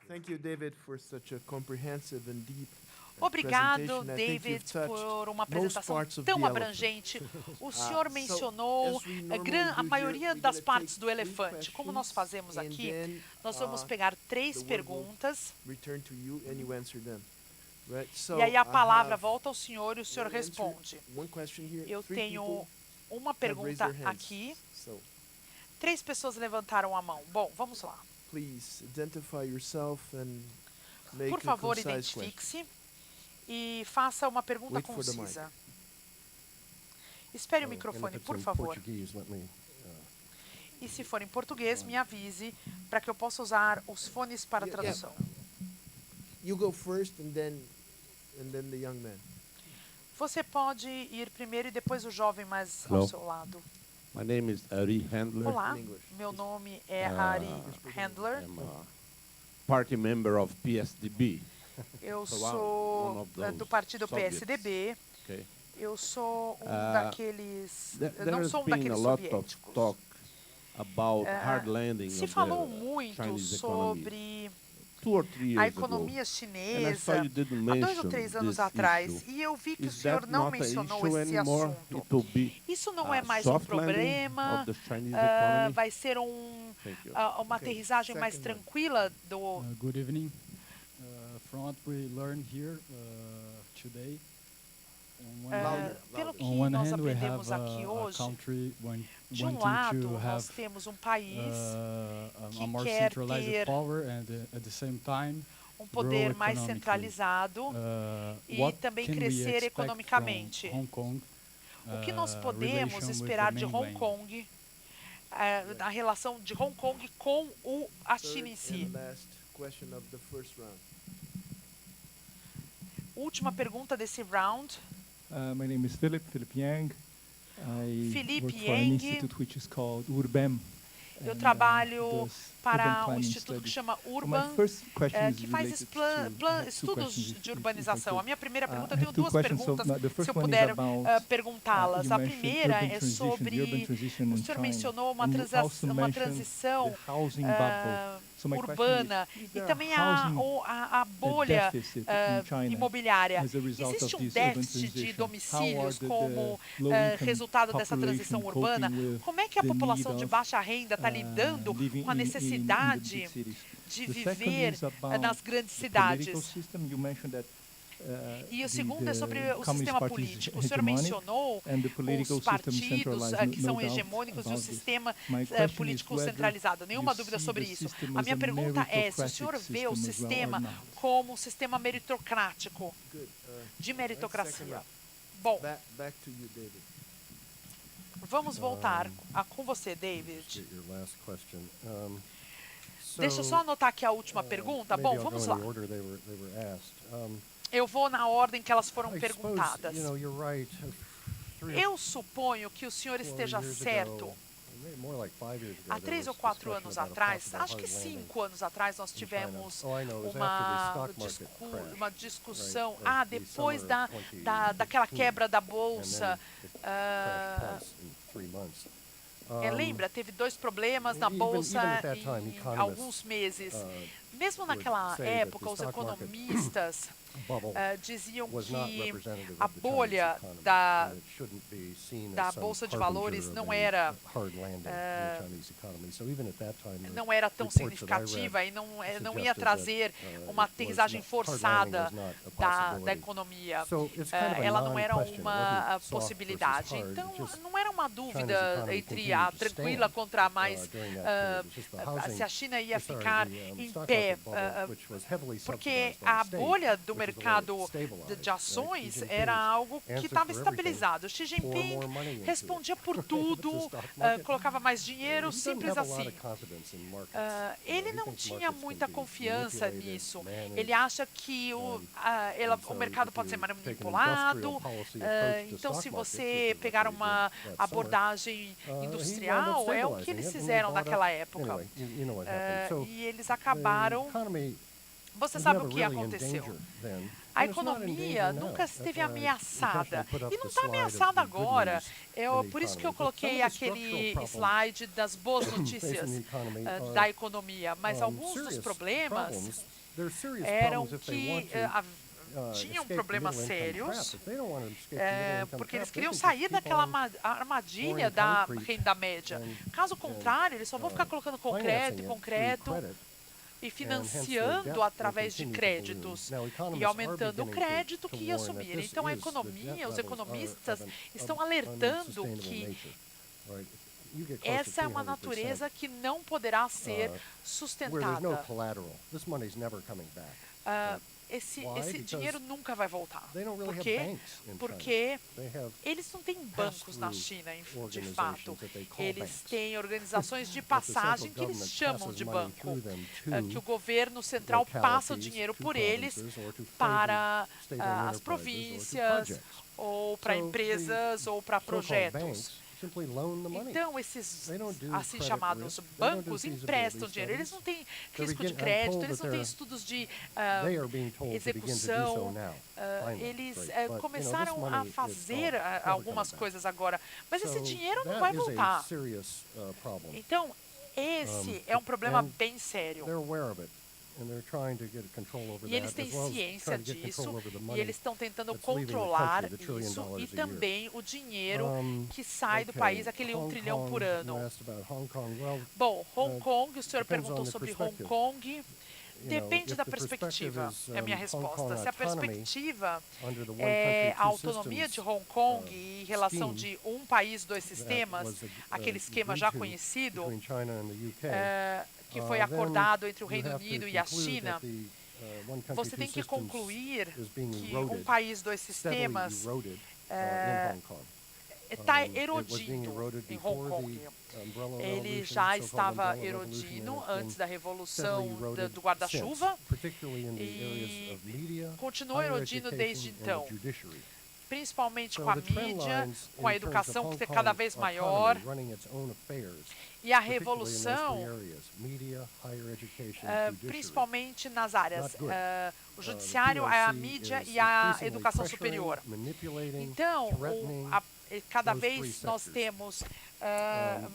Thank you, David, for such a comprehensive and deep Obrigado, presentation. I think David, you've touched por uma most apresentação parts of tão the elephant. abrangente. O senhor So, mencionou as we normally a do here, maioria we're das gonna partes take do elefante. Como nós questions, fazemos and aqui, then, nós vamos the pegar três word will perguntas return to you and you answer them. Right? So e aí a I palavra have volta ao senhor e o senhor one answer, responde. one question here. Eu Three tenho people uma have raised pergunta their hands. aqui. So 3 pessoas levantaram a mão. Bom, vamos lá. please identify yourself and make Por a favor, concise question. identifique-se e faça uma pergunta Wait for the mic. concisa. Espere o And microfone, if it's por in favor. Portuguese, let me, E se for em português, me avise para que eu possa usar os fones para Yeah, tradução. You go first and then the young man. Você pode ir primeiro e depois o jovem mais ao Hello. seu lado. My name is Ari Handler. Olá, In English. meu nome é Ari Handler. I'm a party member of PSDB. Eu So one sou of those do partido Soviets. PSDB. Okay. Eu sou daqueles... There não has sou um been a daqueles lot of soviéticos. talk about hard landing Se of falou the muito Chinese economy sobre 2 or 3 a years ago. economia And I chinesa saw you didn't há 2 ou mention 3 anos this atrás. issue. E eu vi que o Is senhor that não not a mencionou issue esse anymore? assunto. It will be Isso não a é mais um soft landing problema. of the Chinese Ah, economy? vai ser Thank you. uma Okay, aterrissagem mais second one. tranquila do... Good evening. From what we learned here today, on one hand, pelo que on one nós hand we aprendemos have aqui a hoje, country de um wanting lado to nós have temos um país que a more quer centralized ter power and at the same time poder grow mais economically. centralizado e what também can we crescer expect economicamente. from Hong Kong, O que nós podemos relation with esperar the de Hong mainland? Kong, a relação de Hong Kong com a China em si? Third and last question of the first round. Última pergunta desse round. My name is Philip Yang. I Philip work for an Yang. institute which is called URBEM. Eu and, trabalho does para urban um planning instituto que studies. chama My Urban, first question is que faz related to- I have two estudos questions, if de I urbanização. could. A minha primeira pergunta, eu I tenho have two 2 questions. So, perguntas, the se first eu one is puder about, perguntá-las. you A mentioned primeira urban é transition, the urban sobre... transition O in senhor China, mencionou uma and you also uma mentioned transição the housing bubble. So my question urbana is e there também housing a bolha deficit in China imobiliária. as a result Existe of um this urban déficit de transition? domicílios How are the como low-income resultado dessa population transição coping urbana? with Como é que a the need população de of, baixa renda está lidando living com a in the necessidade big cities? de The second viver is about nas grandes the political cidades? system. You mentioned that, E o segundo the é sobre o Communist sistema Party is político. O senhor hegemonic, mencionou and the political os system partidos centralized, que no são doubt hegemônicos e o about this. sistema My question is político whether centralizado. Nenhuma you dúvida see sobre the isso. system A as minha a pergunta é se o meritocratic senhor vê o system as well or sistema not. como um sistema meritocrático, Good. de Second meritocracia. round. Bom, Back to you, David. vamos voltar com você, David. get your last question. Deixa eu só anotar aqui a última pergunta. Maybe Bom, I'll go vamos in lá. the order they were asked. Eu vou na ordem que elas foram I suppose, perguntadas. you're right. 3 or Eu suponho que o senhor 4 esteja years certo. ago, maybe more like 5 years ago, Há there 3 ou was 4 discussion anos about a atrás, possible acho que hard landing 5 anos atrás, nós in tivemos China. All I know is after the stock market crashed, uma discussão. right, the Depois summer of daquela 2015, quebra da and then bolsa. it crashed twice in 3 months. Lembra, teve 2 problemas na even bolsa at that time, em economists, alguns meses. Mesmo would naquela say that época, the os stock market economistas bubble diziam was not que representative a of the Chinese bolha economy, da- and it shouldn't be seen da as some bolsa de harbinger valores of não a era, hard landing in the Chinese economy. So even at that time, the não era tão reports that I significativa read e não suggested ia trazer that, uma it was aterrissagem not- hard landing forçada was not a da possibility. economia. So it's kind of a Ela não era non-question. It uma wasn't soft possibilidade. versus hard. Então, It just não era uma China's dúvida economy entre a continued to tranquila stand, contra a mais during that period. It's just the housing- se a China ia sorry, ficar the, em stock pé, market bubble, which was heavily porque subsidized by a the state, bolha do which is the way it mercado stabilized, de ações Xi era Jinping's algo que answer estava for estabilizado. Xi everything, pour Jinping more money into it. respondia por Right? tudo, With the stock market. colocava mais dinheiro, He doesn't simples have a lot assim. of confidence in markets. Ele He não thinks tinha markets can muita be confiança manipulated, nisso. managed, Ele acha que and o mercado so pode ser if you take an manipulado. industrial policy approach to Então, stock se markets, você which is what pegar they did uma last summer, abordagem he wound up industrial, é o que stabilizing eles it, and fizeram bought up- naquela época. Anyway, you know what happened. So E eles the acabaram economy Você was sabe never o que really in aconteceu? danger then, A and it's not in economia danger now. nunca That's esteve why I ameaçada. intentionally put up E não the está slide of ameaçada the good agora. news in the Por isso que eu economy. But some coloquei of the structural aquele problems slide das boas facing notícias the economy da are, economia. Mas alguns dos serious problemas problems. They're serious eram problems if they que want to tinham escape the problemas middle income trap. sérios, If they don't want to escape the middle income porque eles trap, they queriam can just sair keep daquela on armadilha pouring da concrete renda média. and- Caso and, contrário, eles só vão ficar colocando financing concreto e it concreto through credit, e and hence their financiando debt will através de continue to créditos balloon. Now, e economists are aumentando o beginning crédito to que ia warn that subir. this Então, a is- the economia, debt os levels economistas are of estão an alertando unsustainable que nature. Right? You get close to essa é uma 300%, natureza que não poderá ser where there's no sustentada. collateral. This money's never coming back. Esse Why? esse Because dinheiro nunca vai voltar. They don't really Por have quê? banks in China. Porque They have eles não têm bancos na pass-through China, de organizations fato. that they call Eles banks. têm organizações de But the central passagem que eles government chamam passes de money banco, through them que o to governo central passa o localities, dinheiro to por eles provinces, or to favor para state-owned as enterprises or to províncias, projects. ou para So the empresas, ou para So-called projetos. banks simply loan the money. Então, esses They don't do assim credit chamados risk. They don't do bancos feasibility emprestam dinheiro. Eles studies. não têm They're risco de I'm crédito, told eles that não têm they're- estudos de They are being told to begin to do so execução. now. Finally, Eles right? But, you know, this começaram money a is fazer gone. It's never algumas coming back. coisas agora, mas esse So dinheiro não that vai is voltar. a serious problem. Então, esse é um problema and bem sério. They're aware of it, and they're trying to get control over E that, eles têm as well as ciência trying to get disso control over the e money eles estão tentando that's leaving the controlar country, the $1 trillion isso e a year. também o dinheiro que sai do Okay, país, aquele 1 Hong trilhão Kong, por you ano. asked about Hong Kong. Well, Bom, Hong Kong, o senhor depends perguntou on the sobre Hong perspective. Kong. you Depende know, da if the perspective perspectiva, is, é a minha Hong Kong resposta. Se a autonomy perspectiva under the one é country, a two autonomia de systems, Hong Kong em relação scheme de um país, dois that sistemas, was aquele esquema agreed já to conhecido, between China and the UK, que foi then acordado entre o you Reino have to Unido e a conclude China, that the, one country, você two tem que systems concluir is being que eroded, um país, dois steadily sistemas eroded, in Hong Kong. está It was being erodindo eroded em before Hong Kong. the umbrella Ele revolution, já so-called estava umbrella revolution, erodindo and it's antes been da revolução steadily eroded do guarda-chuva since, particularly in the e areas of media, continua higher erodindo education, desde and the então, judiciary. principalmente So com a the trend mídia, lines com a in terms of educação Hong que Kong cada vez autonomy maior running its own affairs, e a particularly in those three revolução, areas, media, higher education, judiciary. principalmente nas áreas Not good. o judiciário, The a PRC mídia is e a increasingly educação pressuring, superior. manipulating, Então, threatening cada those three vez nós sectors. temos and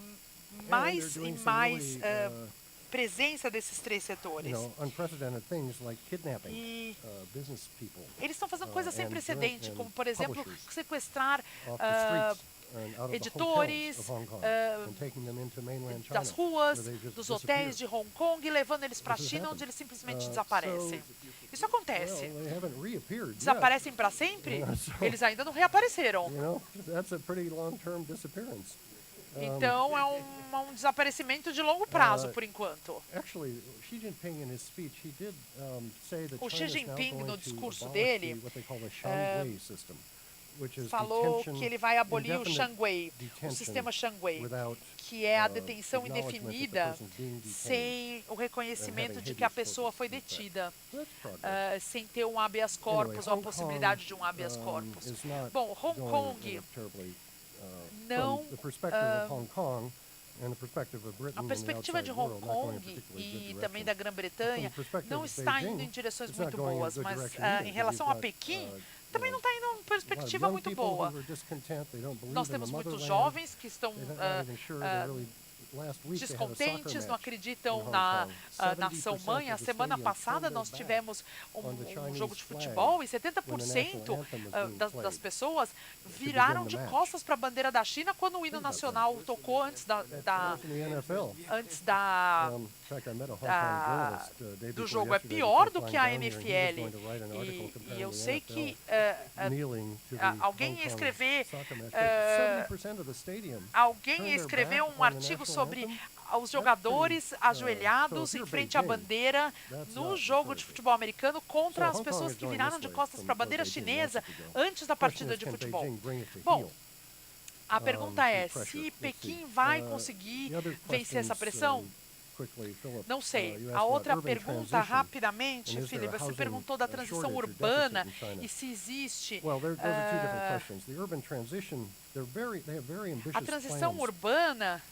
mais they're e doing some mais really, presença desses três setores. you know, unprecedented things like kidnapping E business people eles estão fazendo coisas sem and precedente, and como, por exemplo, publishers sequestrar off the streets and out of the editores, hotels of Hong Kong and taking them into mainland China, das ruas, where they just dos disappear. hotéis de Hong Kong e levando eles para a This has China, happened. onde eles simplesmente So, desaparecem. Isso acontece. Well, they haven't reappeared yet. Desaparecem para sempre? Yeah, so- Eles ainda não reapareceram. You know, that's a pretty long-term disappearance. Então é um desaparecimento de longo prazo, por enquanto. Actually, Xi Jinping in his speech, he did say that O Xi China is now Jinping, going no to discurso abolish dele, what they call the Shangbei system, which is Falou detention, que ele vai abolir o indefinite Shangbei, o detention sistema Shangbei, without que é a uh, detenção acknowledgement that the indefinida person's being detained. sem o reconhecimento de que a pessoa foi detida, That's progress. sem ter um habeas corpus ou a possibilidade de um habeas corpus. Is not Bom, Hong going, Kong terribly, não, from the perspective of Hong Kong and the perspective of Britain a and the perspectiva de outside Hong world, not going in a Kong particularly e good também direction. da Grã-Bretanha From the perspective não of está Beijing, indo em direções it's not muito going in a boas, good mas direction either, em because relação you've a got, Pequim, também não está indo numa perspectiva young muito people boa. who are discontent, they don't believe Nós in the temos muitos motherland. jovens que estão They're not even sure they're really- last week they had a soccer descontentes, não match acreditam in Hong na Kong. nação 70% mãe. A of the semana stadium passada turned nós their tivemos on the Chinese jogo de flag futebol e when the 70% national anthem was being das played pessoas begin viraram the de match. costas para a bandeira da China quando o hino Think about nacional tocou antes da That's in the NFL. da In fact, I met a Hong Kong da- journalist, day do before jogo. É yesterday pior before do que flying a down here, and he was NFL. going to write an article E comparing eu the sei NFL que kneeling to the alguém Hong ia Kong escrever, soccer match. 70% of the stadium alguém turned their escreveu back um on the artigo national sobre anthem. os jogadores so ajoelhados if em you're frente à Beijing, bandeira that's no not jogo de encouraging. futebol americano contra So as Hong Kong pessoas is que going viraram this de way costas from para a where bandeira Beijing chinesa wants it to go. antes da Question partida is, de can futebol. Beijing bring it to Bom, heel? a pergunta é through pressure? se Let's see. Pequim vai The conseguir other vencer essa questions, pressão. Quickly, Philip, Não sei. you asked A about outra urban pergunta, transition. rapidamente, And is there Felipe, a você housing, perguntou da uh, transição shortage or urbana deficit in China? e se existe Well, those are two different questions. The urban transition, they have very ambitious a transição plans. urbana.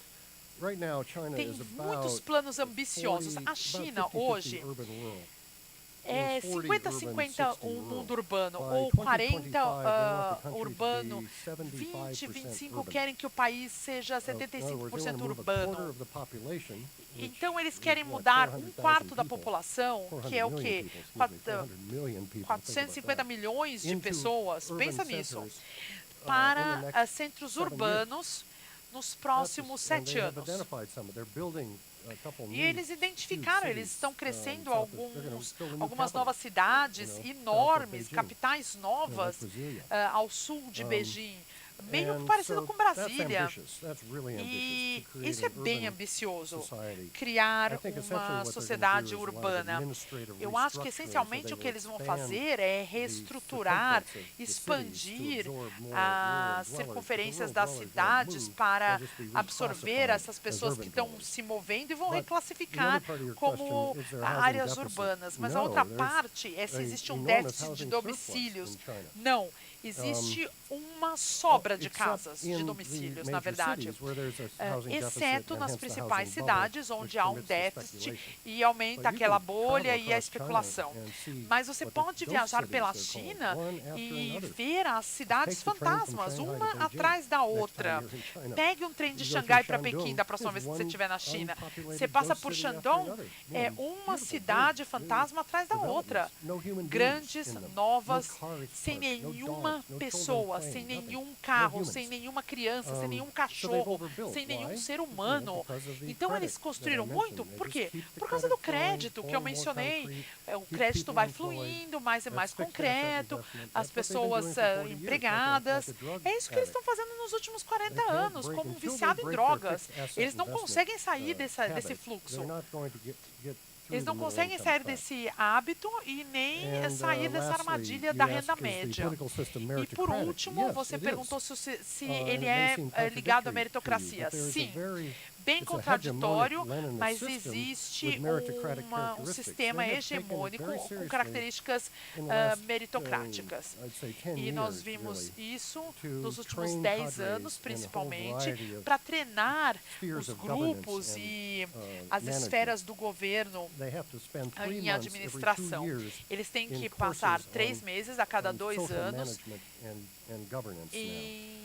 Right now, China Tem is muitos about planos ambiciosos. 40, A China about 50-50 hoje urban rural. é 40 50-50 urban, 60 um mundo rural. urbano, By ou 2025, 40 they want the country to urbano, be 75% 20-25 urban. querem que o país seja In other words, they wanna 75% move a quarter urbano. of the population, which Então eles is, querem what, mudar 400,000 quarto da people, população, que é o 400 quê? million people, excuse me, 400 million people, think about 450 that, milhões de into pessoas, urban pensa nisso, centers, in the para next centros 7 years. urbanos nos próximos And 7 they have anos. identified some. They're building a couple E new eles identificaram, huge eles estão cities, crescendo south of- they're gonna build a new algumas capital, novas cidades south of enormes, Beijing, capitais novas Brasilia. ao sul de Beijing, meio And parecido so com that's Brasília. ambitious. That's really ambitious E to create isso é an bem urban ambicioso, society. I criar think essentially uma what they're gonna sociedade do is a lot of urbana. administrative Eu acho que restructuring, so essencialmente they o que will eles vão expand fazer é the reestruturar, circumference of the cities to expandir absorb more as rural dwellers, circunferências because das rural dwellers cidades won't move, para they'll just be absorver reclassified essas as pessoas urban que estão dwellers. se movendo e vão But reclassificar the other part of your como question, is there a housing áreas deficit? urbanas. Mas a No, outra there's parte é se a existe um enormous déficit de housing surplus domicílios. in China. Não, existe uma sobra de Except casas, de in the domicílios, na major verdade. cities where there's a housing deficit Exceto and nas hence the principais housing bubble, cidades, which onde há um permits the déficit speculation. e aumenta But you aquela can bolha travel e a across China especulação. and see Mas você what the pode ghost viajar cities, pela they're called, China one after e another. ver as cidades Take the train from fantasmas, Shanghai to uma Beijing atrás da next time outra. you're in China. Pegue um trem de You go Xangai through para Pequim Shandong, da próxima vez there's que você one estiver na China. unpopulated Você passa ghost por city after Shandong, another. é Beautiful, uma cidade fantasma atrás da outra. developments, no human beings Grandes, in them, novas, no cars sem parked, no nenhuma dogs, no pessoa, children sem playing, nothing. nenhum carro, humans. sem nenhuma criança, sem nenhum So they've cachorro, overbuilt. sem nenhum Why? ser You know, humano. because of the Então credit eles that I construíram mentioned. muito. They Por just quê? keep the Por causa credit do crédito flowing, que eu more mencionei. concrete, O keep crédito people vai employed. fluindo, mais e mais That's fixed asset concreto, investment. as That's what they've been pessoas doing for 40 years, empregadas. like a drug É isso que eles addict. estão fazendo nos últimos 40 They can't anos, break como um until they viciado em break their drogas. fixed asset Eles não investment, conseguem sair desse habit. fluxo. They're not going to get Eles through não the middle conseguem income sair trap. desse hábito e nem And, sair dessa lastly, armadilha you da ask, renda is the média. political system E por meritocratic? último, Yes, você it perguntou is. se And ele it may é seem ligado à contradictory to you, meritocracia. but there is a Sim, very- bem it's a contraditório, hegemonic Leninist mas system existe with meritocratic um characteristics. sistema They have taken it hegemônico very com seriously características in the last, meritocráticas. I'd say 10 E nós years, vimos really, isso to nos últimos train 10 cadres anos, in a principalmente, whole variety of para treinar spheres os of governance grupos and, e as management. esferas do governo They have to spend 3 em months every 2 administração. years Eles têm in que passar courses 3 on- meses a cada on 2 social anos management and governance now. em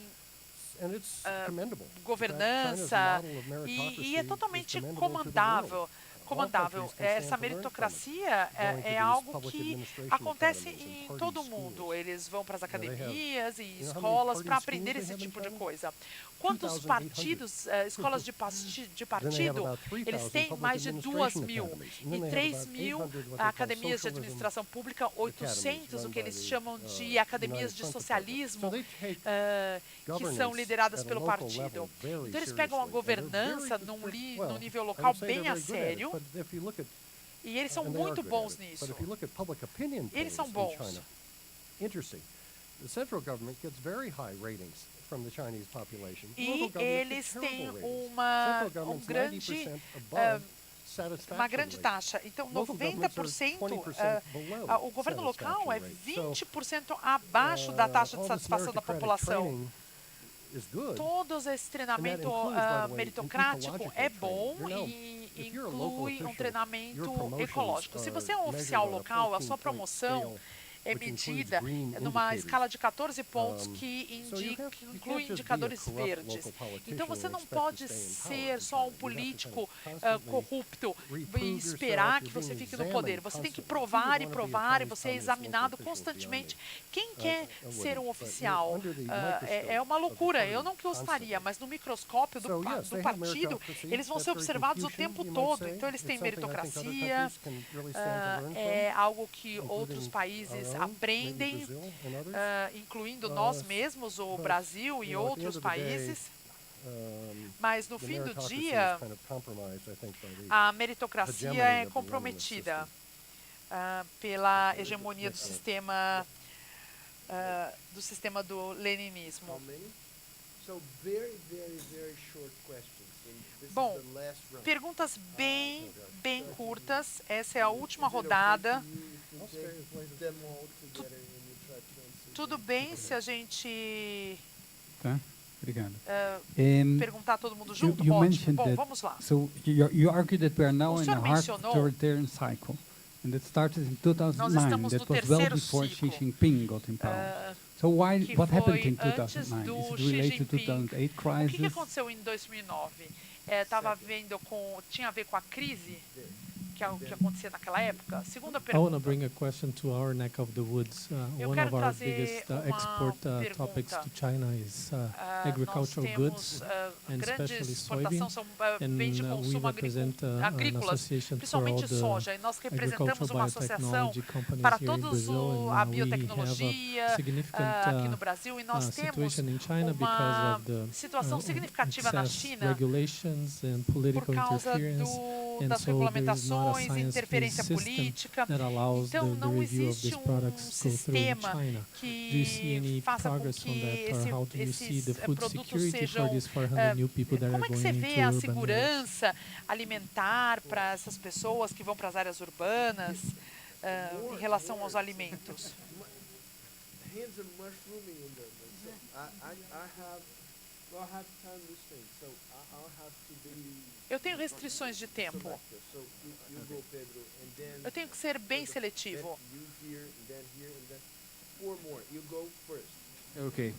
And it's commendable. governança China's model of e meritocracy é is totalmente commendable to the world. comandável. countries can stand Essa to learn from it. meritocracia Going to é these algo public que administration acontece academies and em party todo schools. mundo. Eles vão para as they have- academias e you know how many escolas party para schools aprender they esse have in tipo de China? coisa. Quantos 2,800. partidos, escolas de Then they have partido? about 3,000 Eles têm public mais de 2 administration mil academies. And e then they have 3 about mil 800 what they call academias de socialism administração pública, 800 o run que by eles the, chamam de United academias de Front socialismo, Department. So they take que são governance lideradas at a pelo local partido. level very Então eles pegam a seriously. And they're governança very- no well, nível I local would say bem they're a very good at it, sério but if you look at- e eles são and they are muito good bons at it, nisso. But if you look at public opinion Eles polls são in bons. China, interesting. The central government gets very high ratings from the Chinese population. E Local governments eles get têm terrible ratings. uma Central government's grande 90% above satisfaction uma grande rate. taxa. Então, Local governments are 90%, 20% below o governo local é satisfaction rate. So, 20% abaixo da taxa de all this satisfação da meritocratic população. training is good. Todo esse treinamento includes, by the way, meritocrático ecological é training. bom You know, e if you're a local inclui um official, treinamento your promotions ecológico. Se are você é um measured oficial on a local, a sua 14-point promoção scale, é which includes medida green numa indicators. escala de 14 pontos que So you can't inclui just be a indicadores corrupt verdes. local politician Então você and não expect to pode stay in power ser in só um China. You have to político constantly corrupto reprove e yourself, esperar que you're você being fique no poder. examined Você tem que constantly. provar e Who would wanna be a provar e Chinese você é communist local examinado official beyond constantemente. me? Quem quer I ser um wouldn't, but oficial? under the É microscope uma of the loucura. party Eu não que gostaria, constantly. mas no microscópio do So, yes, do they have partido, meritocracy. eles vão That's ser very observados o Confucian, tempo you might todo. say. Então eles têm It's something I think other meritocracia. countries can really stand to learn É from, algo que outros including países our own, aprendem, maybe Brazil and others. incluindo nós mesmos, o but, Brasil e you know, at the outros end of the day, países. Mas no the fim do meritocracy dia, is kind of compromised, I think, by the a meritocracia hegemony é of the Leninist comprometida system. pela hegemonia do sistema do leninismo. How many? So very, very, very short questions. And this Bom, is the last round. Perguntas bem curtas. Essa é a última Is it okay rodada. for you if we take them all together and you try to answer Tudo them? bem se a gente Tá? Obrigado. perguntar todo mundo junto? you Ótimo. mentioned Bom, that- vamos lá. So you argue that we are now O in a senhor hard mencionou- authoritarian cycle. And it started in Nós 2009. estamos no That was well terceiro before Xi ciclo, Jinping got in power. ah, So why? que What happened foi in antes 2009? do Is it Xi related to Jinping. 2008 O que crisis? aconteceu em 2009? Tinha a ver com a crise que acontecia naquela época? Segunda I want to pergunta. bring a question to our neck of the woods. Eu One quero of our trazer biggest uma export topics pergunta. to China is Nós agricultural goods, temos and grandes especially exportações, soybean. são bens de And we consumo represent an agrícolas, association for all principalmente the soja. E nós representamos agricultural uma associação biotechnology companies para here in todos Brazil, a and we have biotecnologia a significant aqui no Brasil. E nós temos situation in China because uma of the situação significativa na excess China regulations and por political causa interference. And das so there is not a regulamentações, science-based interferência system política. that allows Então, the não review of existe these products go through in sistema China. Do you see any que faça com progress on que that, or how do you see the food produtos security for sejam... these 400 new people that Como are é que going você into vê a urban areas? segurança alimentar para essas pessoas que vão para as áreas urbanas em relação aos alimentos? Hands are mushrooming in them. So I have time restraints, so I'll have to be Eu tenho restrições de tempo. selective. So you go, Pedro, and then Eu tenho que ser bem seletivo. you here, and then 4 more. You go first. Okay.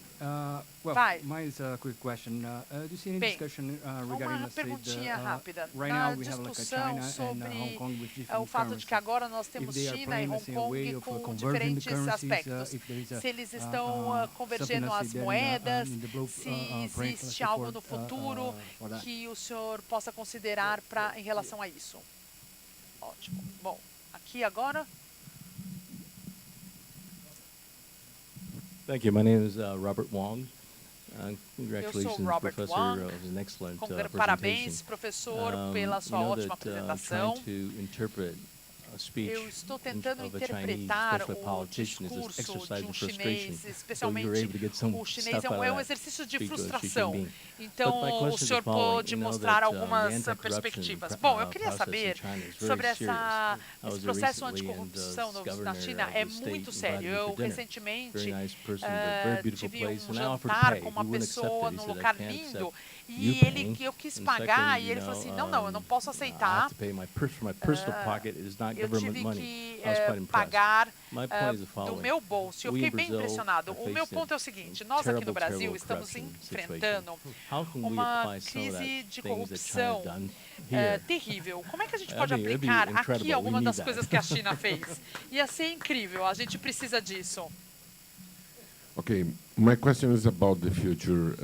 Well, Vai. mine is a quick question. Do you see any Bem, discussion regarding, uma let's say, perguntinha rápida. right Na now we have like a discussão China and sobre Hong Kong with o different fato de currencies. que agora nós If temos they are China e playing, Hong let's say, a way Kong of com converging the diferentes currencies, aspectos. if there is a Se eles estão convergendo as subsidy then, moedas, in the blue, se print, let's existe say, algo for, no futuro for that. que o senhor possa considerar em relação a isso. Ótimo. Bom, aqui agora. Thank you. My name is Robert Wong. Congratulations, Robert Professor. Wong. It was an excellent Parabéns, presentation. professor, pela sua You know ótima that, I'm apresentação. trying to interpret a speech Eu estou tentando of a Chinese, interpretar especially a o politician, is an discurso exercise de in frustration. chinês, So you were especialmente able to get some o chinês stuff out of é um that exercício de speech with Xi frustração. Jinping. Então, But my o question is senhor the following. pôde You know mostrar that, the algumas anti-corruption perspectivas. Bom, eu queria process in saber China is very sobre serious. I was esse there processo recently, and anticorrupção the na governor China of é the state muito invited sério. me Eu, for dinner. recentemente, Very nice person, but very beautiful tive place. And I offered to jantar pay. com uma He wouldn't accept pessoa it. He num said, I lugar can't lindo accept e you paying. eu quis And pagar second, e ele you falou assim, know, não, eu não posso I have aceitar. to pay from my personal pocket. It is not Eu government tive money. que I was quite impressed. pagar My point is the do following. meu bolso. Eu We fiquei in bem Brazil impressionado. are O meu facing ponto é o seguinte, nós aqui terrible, no Brasil terrible estamos corruption enfrentando How can we uma apply some of that crise de things that China corrupção have done here? terrível. Como é que a gente That'd pode be aplicar incredible. aqui We alguma need das that. coisas que a China fez? Ia ser incrível, a gente precisa disso. Okay, my question is about the future,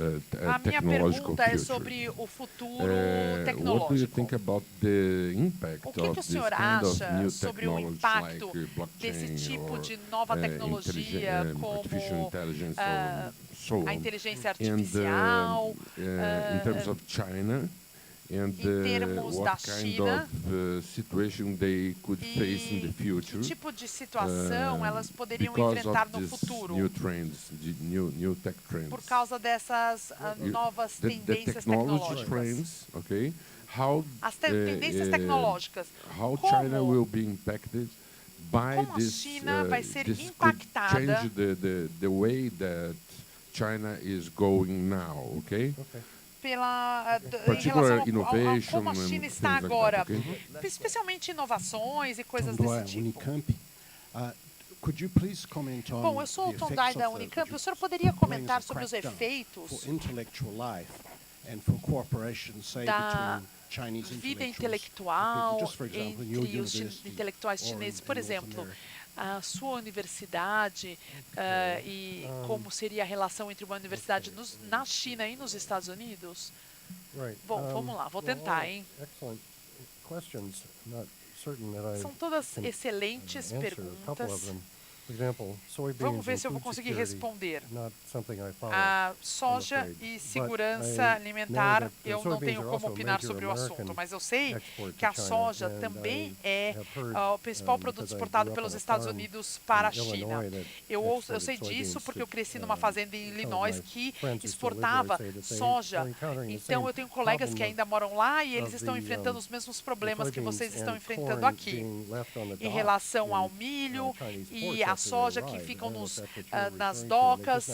A minha technological pergunta é future. sobre o futuro What do you tecnológico. think about the impact O que of o this senhor kind of acha new sobre o technologies impacto like desse blockchain tipo or de nova tecnologia artificial como intelligence ah, or so on? a inteligência And artificial? in terms of China, and em termos da what kind China, of situation they could face in the que future? tipo de situação elas poderiam Because enfrentar of no these futuro new trends, the new tech trends. por causa dessas novas The tendências technology tecnológicas? trends, okay? How As tendências tecnológicas. how Como- China will be impacted by como a this? China vai ser this could impactada change the way that China is going now, okay? em Particular relação a innovation como a and China things está like that, agora, okay? especialmente inovações e coisas Tom desse Dwyer, tipo. Unicamp. Could you please comment on Bom, eu sou o the Tom effects Dai da of the- Unicamp. would O you senhor poderia explain comentar the sobre os crackdown efeitos for intellectual life and for cooperation, say, da between Chinese vida intellectuals? intelectual Just for example, in your entre os university intelectuais or chineses? in Por North exemplo, America. a sua universidade e como seria a relação entre uma universidade na China e nos Estados Unidos? Right. Bom, vamos lá, vou tentar, hein? Excellent questions. Not certain that I São todas can excelentes answer a couple of perguntas. them. For example, soybeans Vamos ver and se eu vou food conseguir security, responder. not something I follow, A I'm soja afraid. e But segurança I alimentar, know that the eu não soybeans tenho are como also a opinar major sobre o assunto, American mas eu sei export que a to China, soja and também I é have heard, o principal produto because I exportado grew up pelos on a Estados farm Unidos para a in China. Illinois that Eu exported sei disso soybeans porque eu that, cresci numa fazenda em some of Illinois my que friends who still live there exportava say that they soja. are encountering the Então same eu tenho colegas que problem ainda moram lá e eles of estão the, enfrentando os mesmos problemas que soybeans vocês estão and enfrentando corn aqui being left on the em dock relação in, ao milho Chinese e ports a up soja que ficam nas docas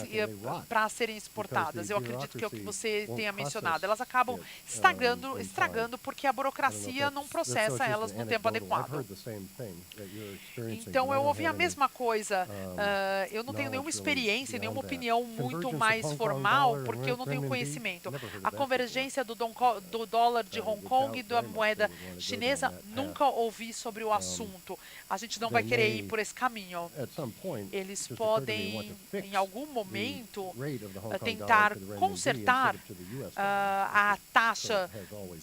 para serem exportadas. Eu acredito que é o que você tenha mencionado. Elas acabam estragando porque a burocracia não processa elas no tempo adequado. Então eu ouvi a mesma coisa. Eu não tenho nenhuma experiência, nenhuma opinião muito mais formal, porque eu não tenho conhecimento. A convergência do dólar de Hong Kong e da moeda chinesa, nunca ouvi sobre o assunto. A gente não vai querer ir por esse caminho. Eles podem, em algum momento, tentar consertar a taxa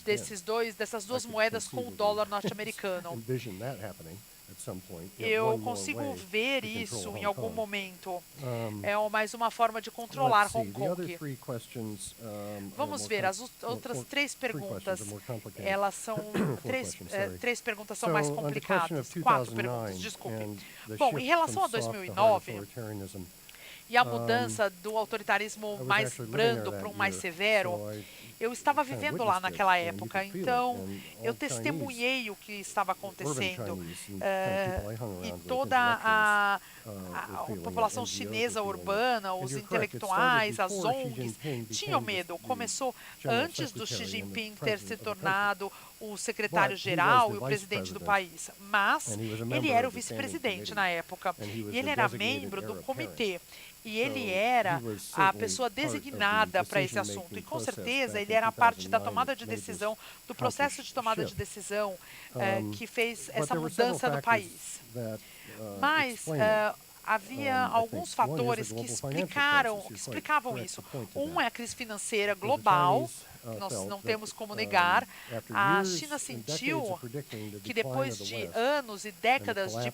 dessas duas moedas com o dólar norte-americano. Eu consigo ver isso em algum momento. É mais uma forma de controlar Hong Kong. Vamos ver, as outras três perguntas. Elas são três perguntas são mais complicadas. 4 perguntas, desculpe. Bom, em relação a 2009 e a mudança do autoritarismo mais brando para um mais severo, eu estava vivendo lá naquela época, então eu testemunhei o que estava acontecendo. E toda a população chinesa urbana, os intelectuais, as ONGs, tinham medo. Começou antes do Xi Jinping ter se tornado o secretário-geral e o presidente do país. Mas ele era o vice-presidente na época, e ele era membro do comitê. E ele era a pessoa designada para esse assunto. E, com certeza, ele era parte da tomada de decisão, do processo de tomada de decisão que fez essa mudança no país. Mas havia alguns fatores que explicavam isso. Um é a crise financeira global, que nós não temos como negar. A China sentiu que depois de anos e décadas de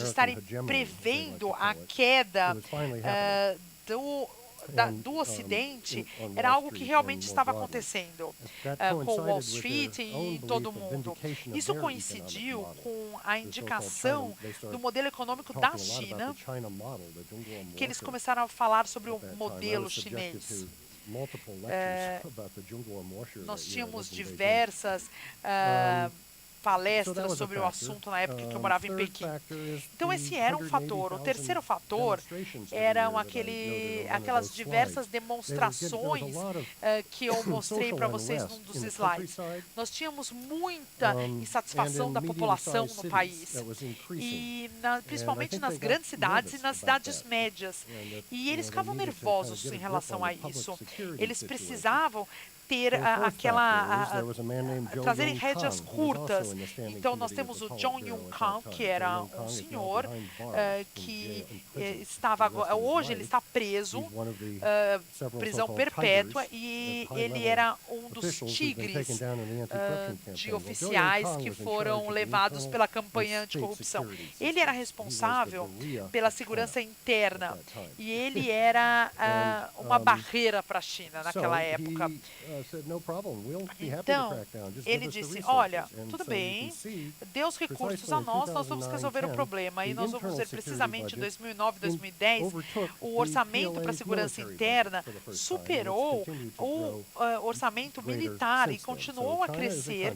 estarem prevendo a queda do Ocidente, era algo que realmente estava acontecendo com Wall Street e em todo o mundo. Isso coincidiu com a indicação do modelo econômico da China, que eles começaram a falar sobre o modelo chinês. Nós tínhamos diversas palestras sobre o assunto na época que eu morava em Pequim. Então esse era um fator. O terceiro fator eram aquelas diversas demonstrações que eu mostrei para vocês num dos slides. Nós tínhamos muita insatisfação da população no país, e principalmente nas grandes cidades e nas cidades médias. E eles ficavam nervosos em relação a isso. Eles precisavam ter trazerem rédeas curtas. Então nós temos o John Yung Kang, que era um senhor que hoje ele está preso, prisão perpétua, e ele era um dos tigres de oficiais que foram levados pela campanha anticorrupção. Ele era responsável pela segurança interna, e ele era uma barreira para a China naquela época. Então, ele disse, olha, tudo bem, dê os recursos a nós vamos resolver o problema. E nós vamos ver precisamente em 2009, 2010, o orçamento para a segurança interna superou o orçamento militar e continuou a crescer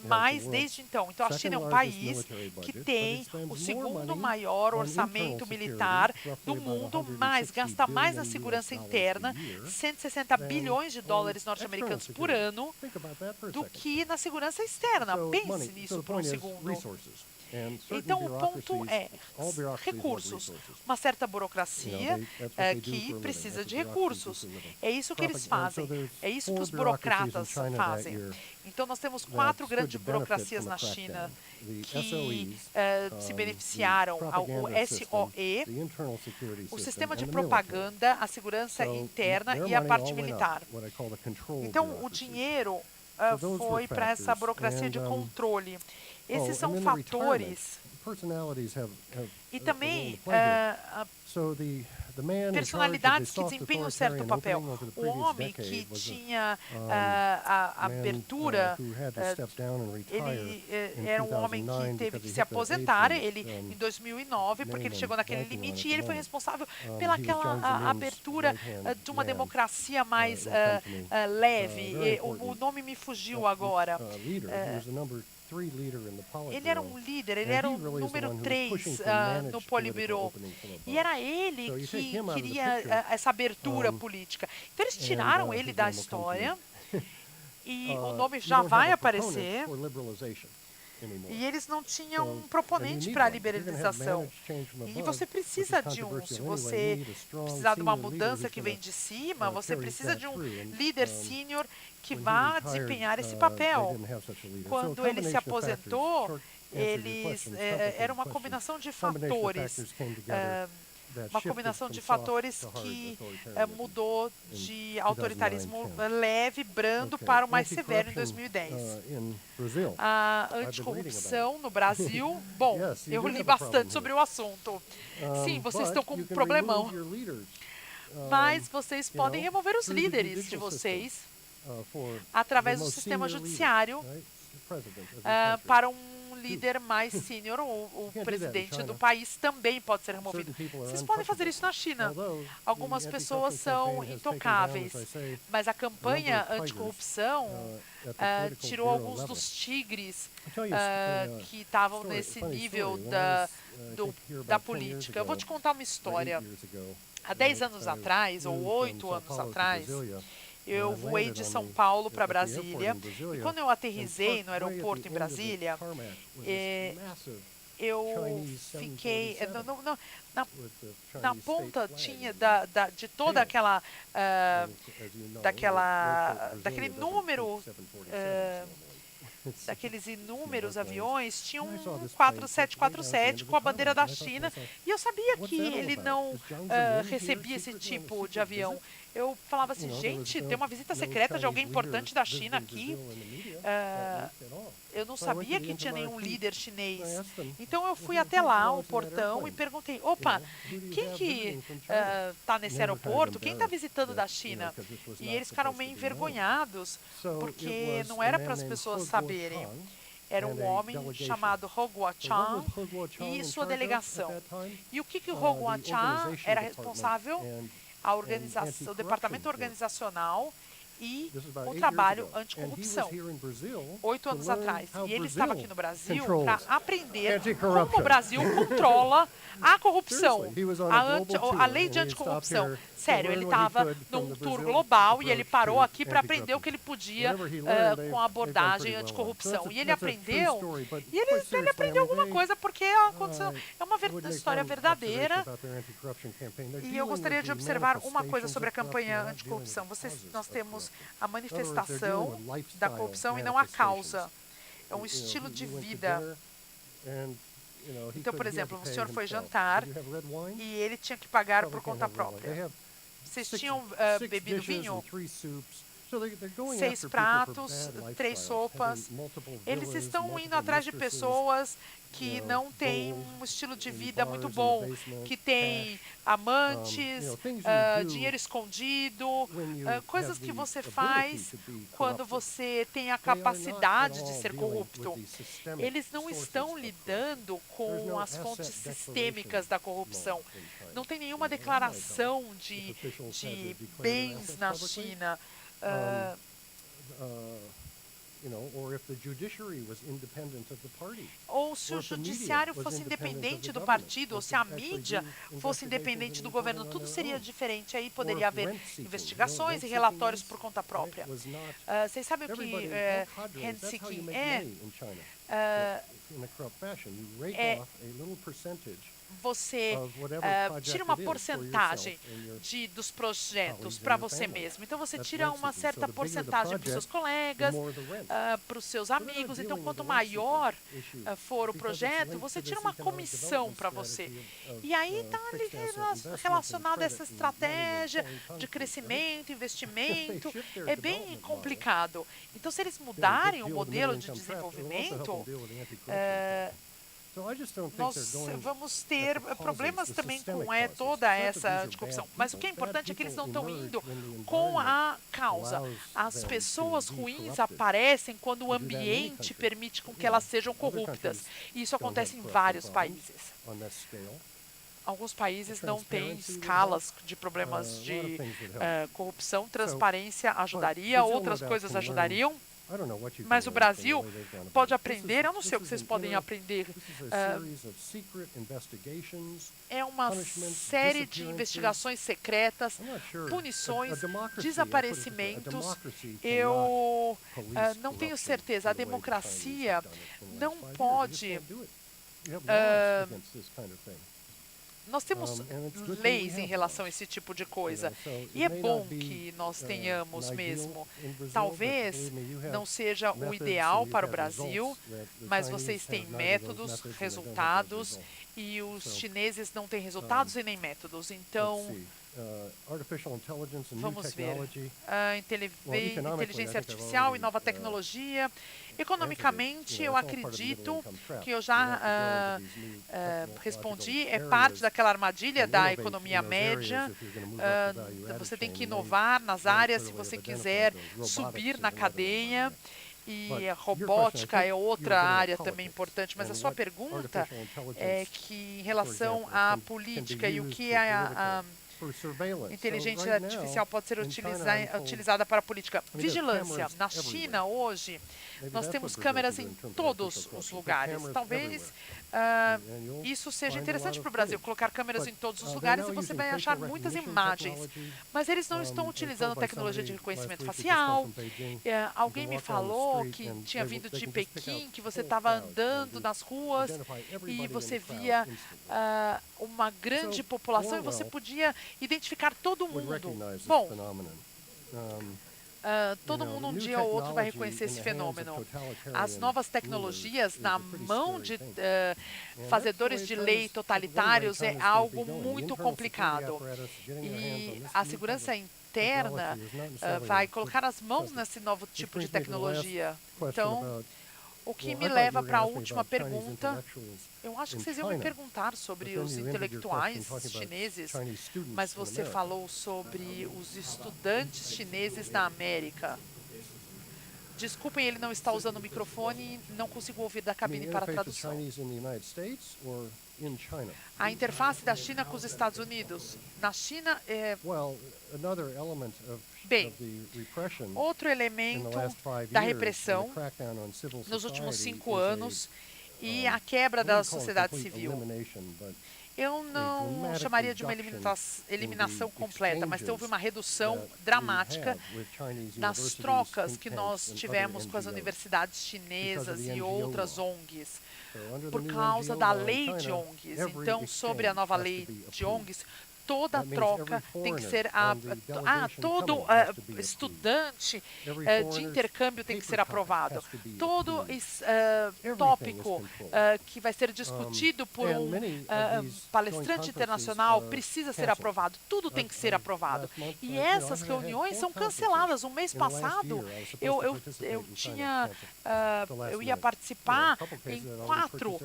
mais desde então. Então, a China é um país que tem o segundo maior orçamento militar do mundo, mas gasta mais na segurança interna, 160 bilhões de dólares norte-americanos por ano, do que na segurança externa. Pense nisso por um segundo. Então, o ponto é recursos. Uma certa burocracia que precisa de recursos. É isso que eles fazem. É isso que os burocratas fazem. Então, nós temos 4 grandes burocracias na China que se beneficiaram: o SOE, o sistema de propaganda, a segurança interna e a parte militar. Então, o dinheiro foi para essa burocracia de controle. Esses são fatores E também personalidades que desempenham um certo papel. O homem que tinha a abertura, ele era um homem que teve que se aposentar, ele em 2009, porque ele chegou naquele limite e ele foi responsável pelaquela abertura de uma democracia mais leve. O nome me fugiu agora. Ele era um líder, ele era o número 3 no Politburo. E era ele que queria essa abertura política. Então eles tiraram ele da história e o nome já vai aparecer. E eles não tinham um proponente para a liberalização. E você precisa de um. Se você precisar de uma mudança que vem de cima, você precisa de um líder sênior que vá desempenhar esse papel. Quando ele se aposentou, era uma combinação de fatores. Uma combinação de fatores que mudou de autoritarismo leve, brando, para o mais severo em 2010. A anticorrupção no Brasil, bom, eu li bastante sobre o assunto. Sim, vocês estão com um problemão. Mas vocês podem remover os líderes de vocês através do sistema judiciário para um líder mais sênior, o presidente do país também pode ser removido. Vocês podem fazer isso na China. Algumas pessoas são intocáveis, mas a campanha anticorrupção tirou alguns dos tigres que estavam nesse nível da política. Eu vou te contar uma história. Há 10 anos atrás, ou 8 anos atrás, eu voei de São Paulo para Brasília, e quando eu aterrisei no aeroporto em Brasília, eu fiquei na ponta de toda daquele número, daqueles inúmeros aviões, tinha um 4747 com a bandeira da China, e eu sabia que ele não recebia esse tipo de avião. Eu falava assim, gente, tem uma visita secreta de alguém importante da China aqui. Eu não sabia que tinha nenhum líder chinês. Então eu fui até lá, ao portão, e perguntei, opa, quem que está nesse aeroporto? Quem está visitando da China? E eles ficaram meio envergonhados, porque não era para as pessoas saberem. Era um homem chamado Hou Guoqiang e sua delegação. E o que o Hou Guoqiang era responsável? O departamento organizacional e o trabalho anticorrupção, 8 anos atrás. E ele estava aqui no Brasil para aprender como o Brasil controla a corrupção, a lei de anticorrupção. Sério, ele estava num tour global e ele parou aqui para aprender o que ele podia com a abordagem anticorrupção. E ele aprendeu, ele aprendeu alguma coisa, porque é uma história verdadeira. E eu gostaria de observar uma coisa sobre a campanha anticorrupção. Nós temos a manifestação da corrupção e não a causa. É um estilo de vida. Então, por exemplo, o senhor foi jantar e ele tinha que pagar por conta própria. Vocês tinham bebido vinho? 6 pratos, 3 sopas. Eles estão indo atrás de pessoas que não têm um estilo de vida muito bom, que têm amantes, dinheiro escondido, coisas que você faz quando você tem a capacidade de ser corrupto. Eles não estão lidando com as fontes sistêmicas da corrupção. Não tem nenhuma declaração de bens na China. Ou se o judiciário fosse independente do partido, ou se a mídia fosse independente do governo, tudo seria diferente. Aí poderia haver investigações e relatórios por conta própria. Vocês sabem o que rent-seeking é? Você tira uma porcentagem dos projetos para você mesmo. Então, você tira uma certa porcentagem para os seus colegas, para os seus amigos. Então, quanto maior for o projeto, você tira uma comissão para você. E aí está relacionado a essa estratégia de crescimento, investimento. É bem complicado. Então, se eles mudarem o modelo de desenvolvimento, nós vamos ter problemas também com toda essa de corrupção. Mas o que é importante é que eles não estão indo com a causa. As pessoas ruins aparecem quando o ambiente permite com que elas sejam corruptas. E isso acontece em vários países. Alguns países não têm escalas de problemas de corrupção. Transparência ajudaria, outras coisas ajudariam. Mas o Brasil pode aprender, eu não sei o que vocês podem aprender. É uma série de investigações secretas, punições, desaparecimentos. Eu não tenho certeza. A democracia não pode... Nós temos leis em relação a esse tipo de coisa. E é bom que nós tenhamos mesmo. Talvez não seja o ideal para o Brasil, mas vocês têm métodos, resultados, e os chineses não têm resultados e nem métodos. Então, vamos ver. Inteligência artificial e nova tecnologia. Economicamente, eu acredito que eu já respondi, é parte daquela armadilha da economia média. Você tem que inovar nas áreas se você quiser subir na cadeia. E a robótica é outra área também importante, mas a sua pergunta é que em relação à política e o que a inteligência artificial pode ser utilizada para a política. Vigilância. Na China, hoje, nós temos câmeras em todos os lugares. Talvez isso seja interessante para o Brasil, colocar câmeras em todos os lugares e você vai achar muitas imagens. Mas eles não estão utilizando tecnologia de reconhecimento facial. Alguém me falou que tinha vindo de Pequim, que você estava andando nas ruas e você via uma grande população e você podia identificar todo mundo. Bom, todo mundo um dia ou outro vai reconhecer esse fenômeno. As novas tecnologias na mão de fazedores de lei totalitários é algo muito complicado. E a segurança interna vai colocar as mãos nesse novo tipo de tecnologia. Então, o que me leva para a última pergunta. Eu acho que vocês iam me perguntar sobre os intelectuais chineses, mas você falou sobre os estudantes chineses na América. Desculpem, ele não está usando o microfone e não consigo ouvir da cabine para a tradução. A interface da China com os Estados Unidos. Na China, bem, outro elemento da repressão nos últimos 5 anos e a quebra da sociedade civil. Eu não chamaria de uma eliminação completa, mas houve uma redução dramática nas trocas que nós tivemos com as universidades chinesas e outras ONGs, por causa da lei de ONGs. Então, sobre a nova lei de ONGs, toda troca tem que ser todo estudante de intercâmbio tem que ser aprovado. Todo tópico que vai ser discutido por um palestrante internacional precisa ser aprovado. Tudo tem que ser aprovado. E essas reuniões são canceladas. O mês passado, eu ia participar em 4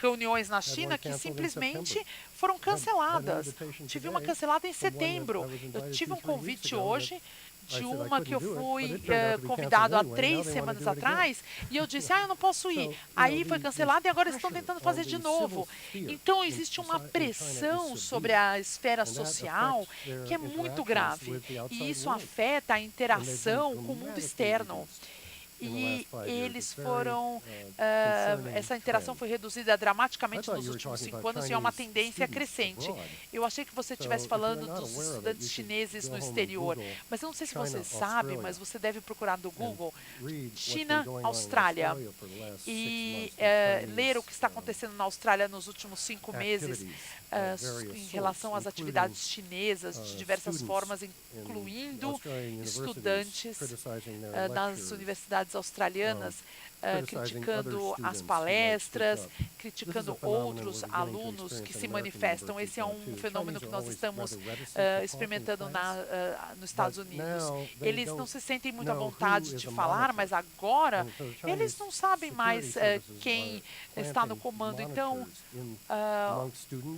reuniões na China que simplesmente foram canceladas. Tive uma cancelada em setembro. Eu tive um convite hoje de uma que eu fui convidado há 3 semanas atrás e eu disse, eu não posso ir. Aí foi cancelado e agora estão tentando fazer de novo. Então, existe uma pressão sobre a esfera social que é muito grave. E isso afeta a interação com o mundo externo. E eles foram... essa interação foi reduzida dramaticamente nos últimos 5 anos e é uma tendência crescente. Eu achei que você estivesse falando dos estudantes chineses no exterior, mas eu não sei se você sabe, mas você deve procurar no Google China, Austrália, e ler o que está acontecendo na Austrália nos últimos 5 meses em relação às atividades chinesas de diversas formas, incluindo estudantes das universidades australianas criticando as palestras, criticando outros alunos que se manifestam. Esse é um fenômeno que nós estamos experimentando nos Estados Unidos. Eles não se sentem muito à vontade de falar, mas agora eles não sabem mais quem está no comando. Então,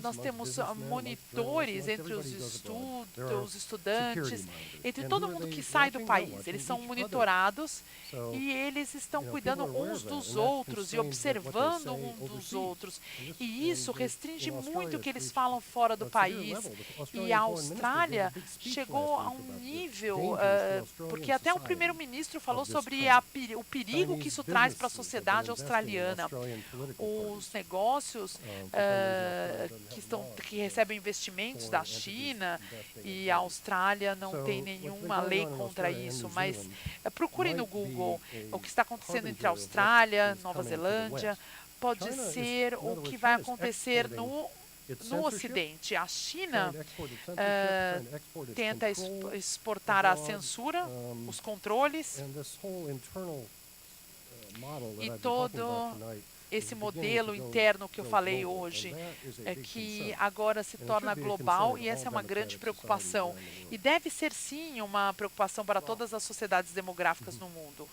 nós temos monitores entre os estudantes, entre todo mundo que sai do país. Eles são monitorados e eles estão cuidando uns dos outros e observando uns dos outros. E isso restringe muito o que eles falam fora do país. E a Austrália chegou a um nível, porque até o primeiro-ministro falou sobre o perigo que isso traz para a sociedade australiana. Os negócios que recebem investimentos da China, e a Austrália não tem nenhuma lei contra isso, mas procurem no Google o que está acontecendo entre a Austrália, Nova Zelândia. Pode ser o que vai acontecer no Ocidente. A China tenta exportar a censura, os controles, e todo esse modelo interno que eu falei hoje, que agora se torna global, e essa é uma grande preocupação. E deve ser, sim, uma preocupação para todas as sociedades demográficas no mundo.